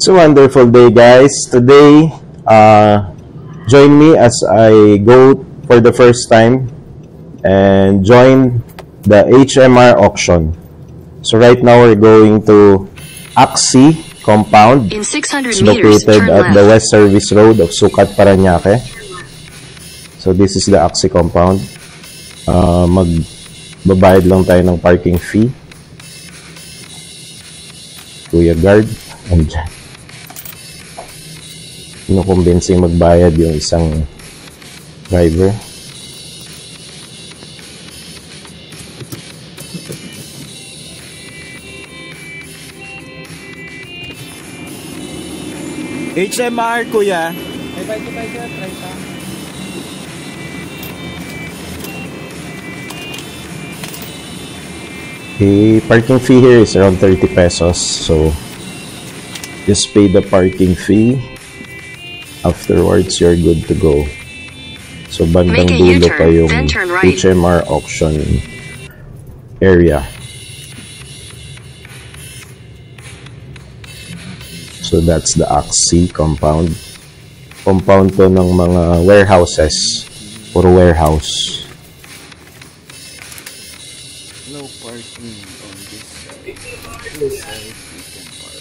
It's a wonderful day, guys. Today, join me as I go for the first time and join the HMR auction. So right now, we're going to Axie compound. In 600 it's meters, located turn at left. the West Service Road of Sucat, Parañaque. So this is the Axie compound. Magbabayad lang tayo ng parking fee. Kuya guard, andyan. Kinukumbensing magbayad yung isang driver. HMR, kuya. May 25 sir, try pa. The parking fee here is around 30 pesos. So, just pay the parking fee. Afterwards, you're good to go. So, bandang dulo pa yung right. HMR auction area. So, that's the Axie compound. Compound to ng mga warehouses. Puro warehouse. No parking on this side. This side you can park.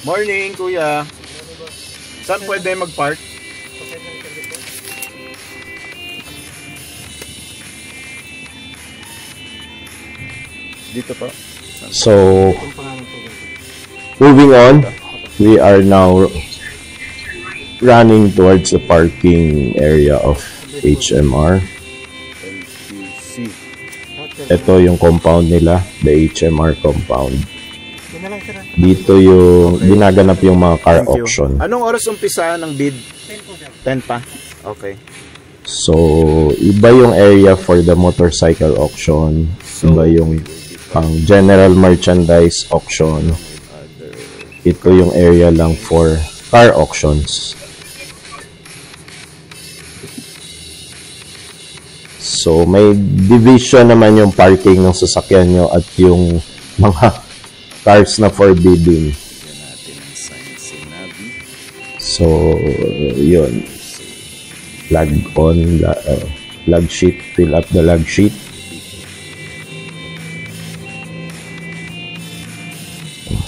Morning, kuya. Saan pwede mag-park? Dito po. So, moving on, we are now running towards the parking area of HMR. Ito yung compound nila, the HMR compound. Dito yung ginaganap yung mga car auction. Anong oras umpisa ng bid? 10 pa. Okay. So, iba yung area for the motorcycle auction. Iba yung pang general merchandise auction. Ito yung area lang for car auctions. So, may division naman yung parking ng sasakyan nyo at yung mga cars na for bidding. So, yun. Log on, log sheet, fill up the log sheet.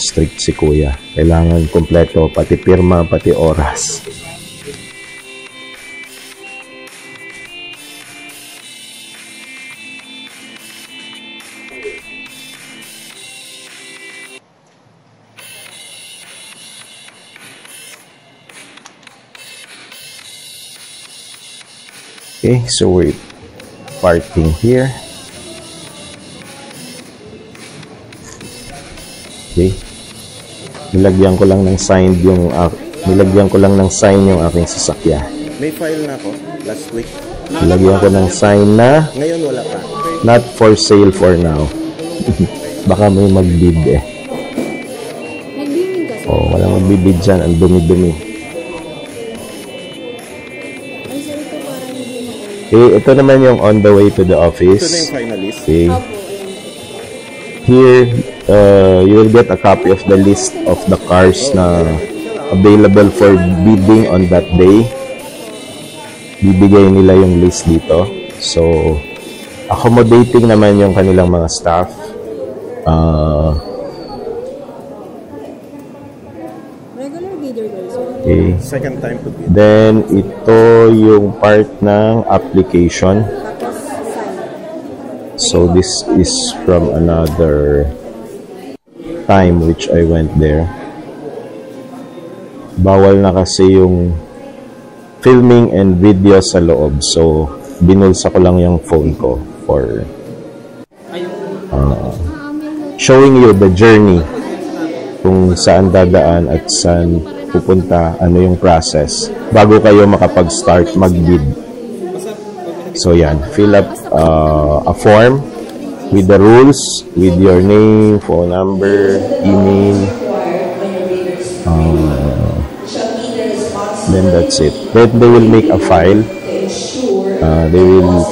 Strict si kuya. Kailangan kompleto, pati pirma, pati oras. Okay, so we're parking here. Okay. Nilagyan ko lang ng sign yung aking sasakyan. May file na ako last week. Nilagyan ko ng sign na Ngayon wala pa. not for sale for now. Baka may magbid eh. Oh, walang magbibid dyan. Ang dumi-dumi. Okay, ito naman yung on the way to the office. Ito na yung finalist. Okay. Here, you will get a copy of the list of the cars na available for bidding on that day. Bibigay nila yung list dito. So, accommodating naman yung kanilang mga staff. Okay. Second time to bid. Then, ito yung part ng application. So, this is from another time which I went there. Bawal na kasi yung filming and video sa loob. So, binulsa ko lang yung phone ko for showing you the journey. Kung saan dadaan at saan pupunta, ano yung process bago kayo makapag-start mag-bid. So yan, fill up a form with the rules, with your name, phone number, email, then that's it. Then they will make a file. They will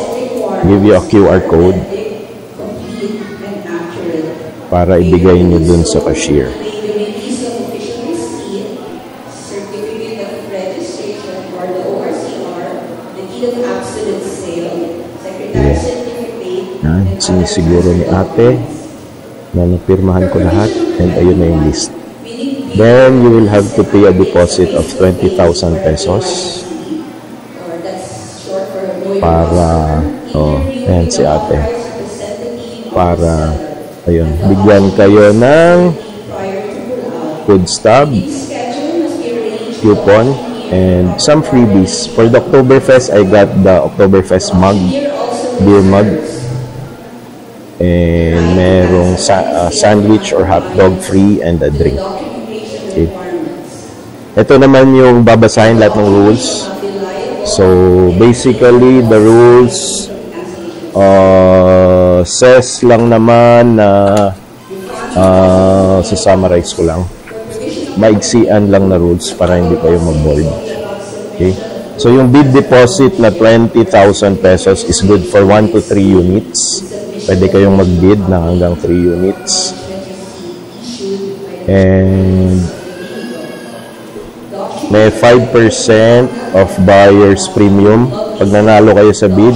give you a QR code. para ibigay nyo dun sa cashier. Yan, sinisiguro ni ate na napirmahan ko lahat, and ayun na yung list. Then, you will have to pay a deposit of 20,000 pesos para, ayan si ate, para, ayun, bigyan kayo ng food stub, coupon, and some freebies. For the Oktoberfest, I got the Oktoberfest mug, beer mug, and merong sandwich or hot dog free and a drink. Okay. Ito naman yung babasahin lahat ng rules. So, basically, the rules says lang naman na susummarize ko lang. Maiksian lang na rules para hindi kayo mag-board. Okay? So, yung bid deposit na 20,000 pesos is good for 1 to 3 units. Pwede kayong mag-bid na hanggang 3 units. And may 5% of buyer's premium. Pag nanalo kayo sa bid,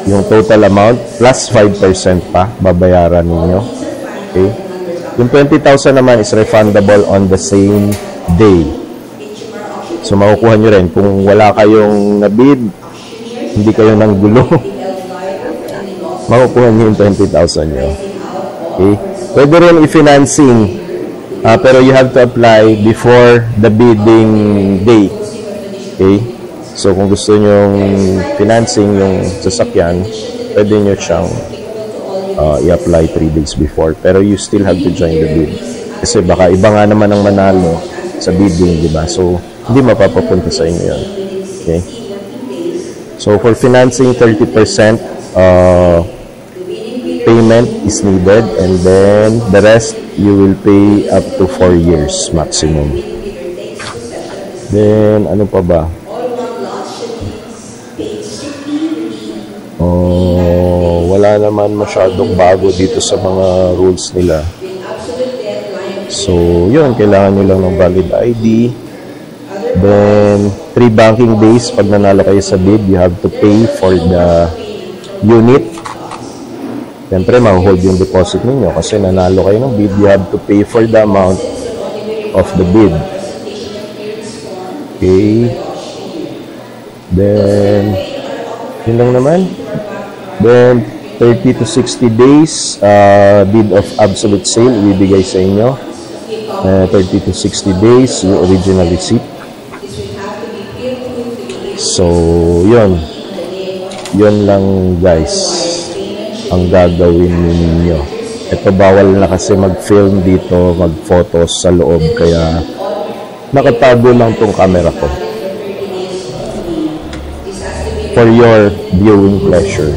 yung total amount plus 5% pa babayaran ninyo. Okay? Yung 20,000 naman is refundable on the same day. So makukuha nyo rin. Kung wala kayong nabid, hindi kayo nanggulo, makukuha nyo yung 20,000 nyo. Okay? Pwede rin i-financing, pero you have to apply before the bidding date. Okay? So, kung gusto nyong financing yung sasakyan, pwede nyo siyang i-apply 3 days before. Pero you still have to join the bid. Kasi baka iba nga naman ang manalo sa bidding, di ba? So, hindi mapapapunta sa inyo yun. Okay? So, for financing, 30% payment is needed, and then the rest you will pay up to 4 years maximum. Then ano pa ba? Wala naman masyadong bago dito sa mga rules nila. So yun, kailangan nyo lang ng valid ID. Then 3 banking days pag nanalo kayo sa bid, you have to pay for the unit. Siyempre, ma-hold yung deposit ninyo kasi nanalo kayo ng bid, you have to pay for the amount of the bid. Okay. Then, yun lang naman. Then, 30 to 60 days, bid of absolute sale, ibibigay sa inyo. 30 to 60 days, yung original receipt. So, yun. Yun lang, guys, ang gagawin ninyo. Ito, bawal na kasi mag-film dito, mag-photos sa loob, kaya nakatago lang tong camera ko for your viewing pleasure.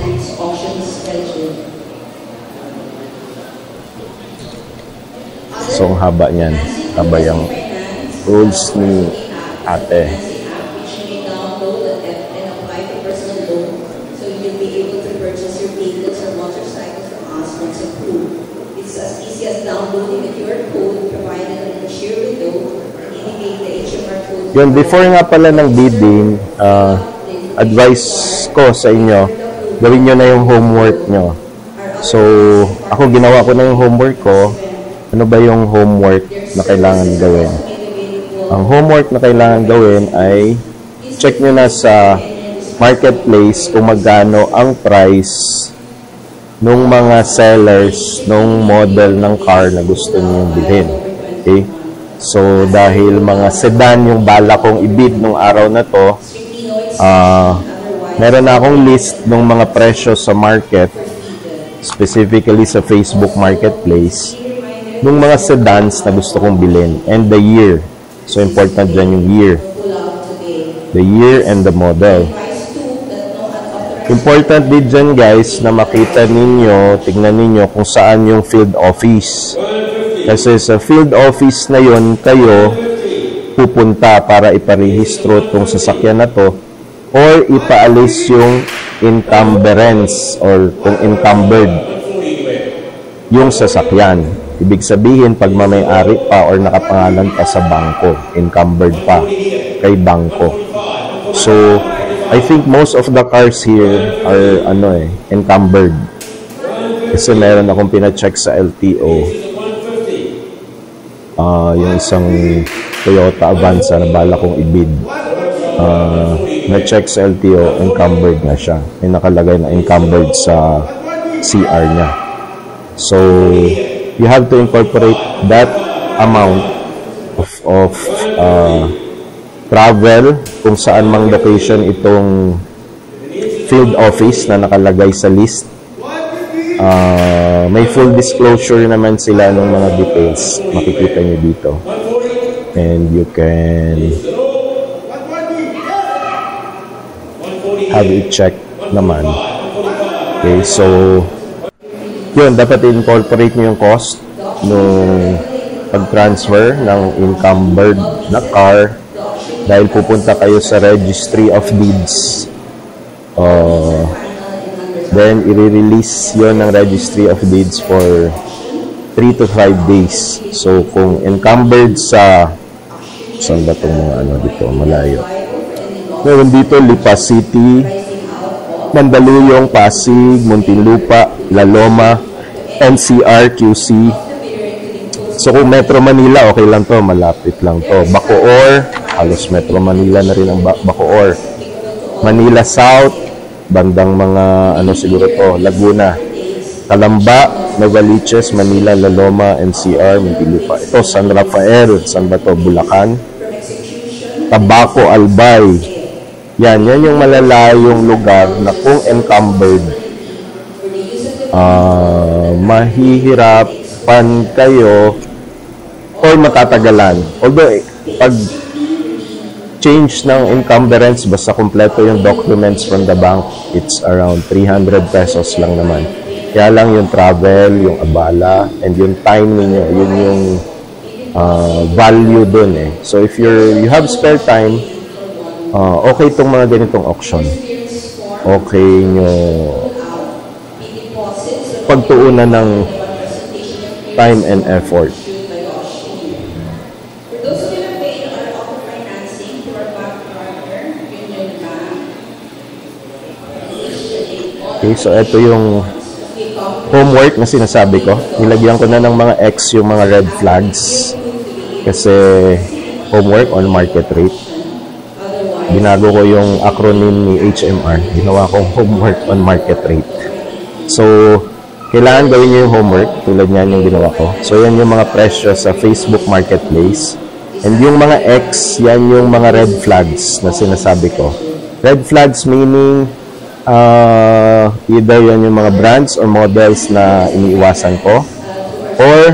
So, ang haba niyan. Haba yung rules ni ate. Yun, before nga pala ng bidding, advice ko sa inyo, gawin nyo na yung homework nyo. So, ako ginawa ko na yung homework ko. Ano ba yung homework na kailangan gawin? Ang homework na kailangan gawin ay check nyo na sa marketplace kung magkano ang price nung mga sellers nung model ng car na gusto nyo bilhin. Okay? So, dahil mga sedan yung bala kong i-bid nung araw na to, meron na akong list ng mga presyo sa market, specifically sa Facebook Marketplace, nung mga sedans na gusto kong bilhin, and the year. So, important dyan yung year. The year and the model. Important din dyan, guys, na makita ninyo, tignan ninyo kung saan yung field office. Kasi sa field office na yon kayo pupunta para iparehistro itong sasakyan na to or ipaalis yung encumbrance or kung encumbered yung sasakyan. Ibig sabihin, pag may-ari pa or nakapangalan pa sa bangko, encumbered pa kay bangko. So, I think most of the cars here are encumbered. Kasi meron akong pina-check sa LTO. Yung isang Toyota Avanza na bala kong ibid. Na-check sa LTO, encumbered na siya. May nakalagay na encumbered sa CR niya. So, you have to incorporate that amount of travel kung saan mang location itong field office na nakalagay sa list. May full disclosure naman sila ng mga details. Makikita nyo dito. And you can have it check naman. Okay, so yun, dapat incorporate nyo yung cost nung pag-transfer ng encumbered na car dahil pupunta kayo sa Registry of Deeds. Then, i-release yun ng Registry of Deeds for 3 to 5 days. So, kung encumbered sa saan ba itong mga dito, malayo. Meron dito, Lipa City, Mandaluyong, Pasig, Muntinlupa, La Loma, NCR, QC. So, kung Metro Manila, okay lang to, malapit lang to. Bacoor, halos Metro Manila na rin ang Bacoor. Manila South, bandang mga, siguro to, Laguna. Calamba, Novaliches, Manila, La Loma, NCR, Muntinlupa. Ito, San Rafael, San Bato, Bulacan. Tabaco, Albay. Yan yung malalayong lugar na kung encumbered, mahihirapan kayo or matatagalan. Although, pag change ng encumbrance, basta kompleto yung documents from the bank, it's around 300 pesos lang naman. Kaya lang yung travel, yung abala, and yung time ninyo, yun yung value dun eh. So, if you have spare time, okay itong mga ganitong auction. Okay nyo pagtuunan ng time and effort. Okay, so ito yung homework na sinasabi ko. Nilagyan ko na ng mga X yung mga red flags kasi homework on market rate. Binago ko yung acronym ni HMR. Ginawa kong homework on market rate. So, kailangan gawin nyo yung homework. Tulad niyan yung ginawa ko. So, yan yung mga presyo sa Facebook Marketplace. And yung mga X, yan yung mga red flags na sinasabi ko. Red flags meaning either yan yung mga brands or models na iniiwasan ko. Or,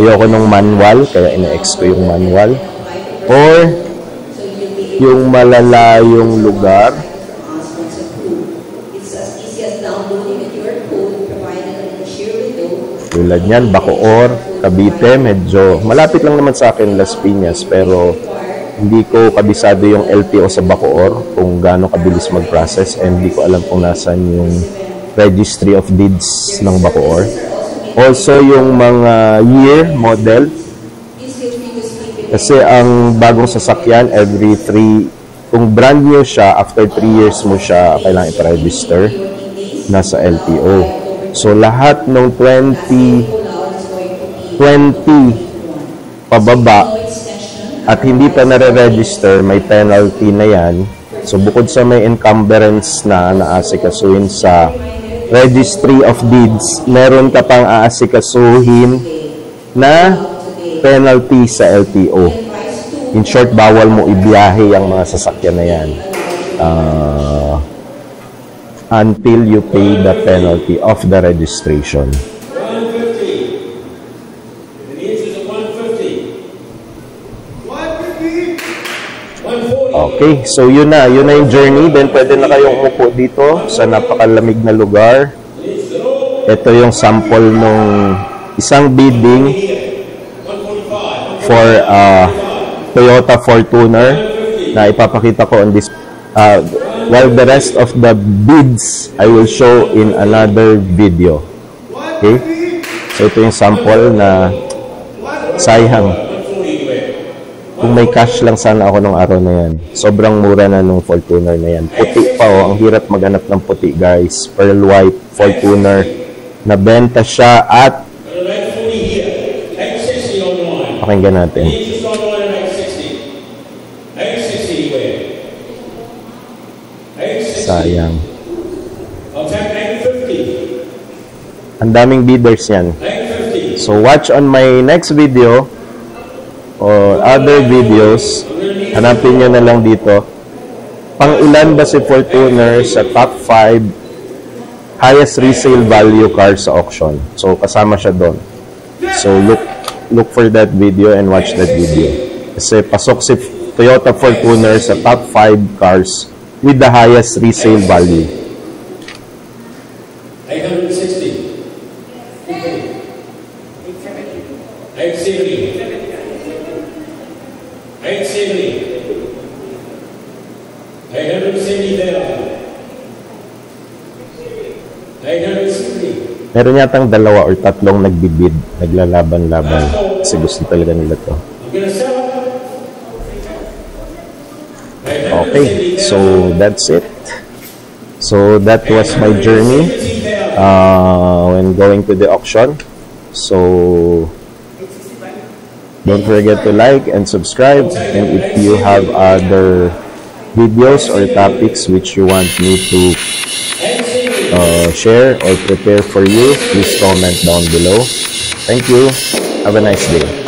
ayoko nung manual, kaya ina-X ko yung manual. Or, yung malalayong lugar. Tulad niyan, Bacoor, Cavite, medyo malapit lang naman sa akin Las Piñas, pero hindi ko kabisado yung LTO sa Bacoor kung gaano kabilis mag-process, and hindi ko alam kung nasan yung Registry of Deeds ng Bacoor. Also, yung mga year, model. Kasi ang bagong sasakyan, every 3, kung brand new siya, after 3 years mo siya, kailangan ipa-register na sa LTO. So, lahat ng 2020 pababa at hindi pa nare-register, may penalty na yan. So, bukod sa may encumbrance na naasikasuhin sa Registry of Deeds, meron ka pang aasikasuhin na penalty sa LTO. In short, bawal mo ibiyahe ang mga sasakyan na yan until you pay the penalty of the registration. Okay, so yun na yung journey. Then pwede na kayong umupo dito sa napakalamig na lugar. Ito yung sample nung isang bidding for Toyota Fortuner na ipapakita ko on this, while the rest of the bids I will show in another video. Okay? So ito yung sample na sayang. Kung may cash lang sana ako nung araw na yan. Sobrang mura na nung Fortuner na yan. Puti pa oh. Ang hirap maghanap ng puti guys. Pearl white Fortuner. Nabenta siya at pakinggan natin. Sayang. Ang daming bidders yan. So watch on my next video or other videos. Hanapin nyo na lang dito. Pang ilan ba si Fortuner sa top 5 highest resale value cars sa auction? So kasama siya doon. So look for that video and watch that video. Kasi pasok si Toyota Fortuner sa top 5 cars with the highest resale value. 860. 870. 870 there. 860. Meron yatang 2 or 3 nagbibid, naglalaban-laban. Kasi gusto talaga nila to. Okay, so that's it. So that was my journey when going to the auction. So don't forget to like and subscribe, and if you have other videos or topics which you want me to share or prepare for you, please comment down below. Thank you. Have a nice day.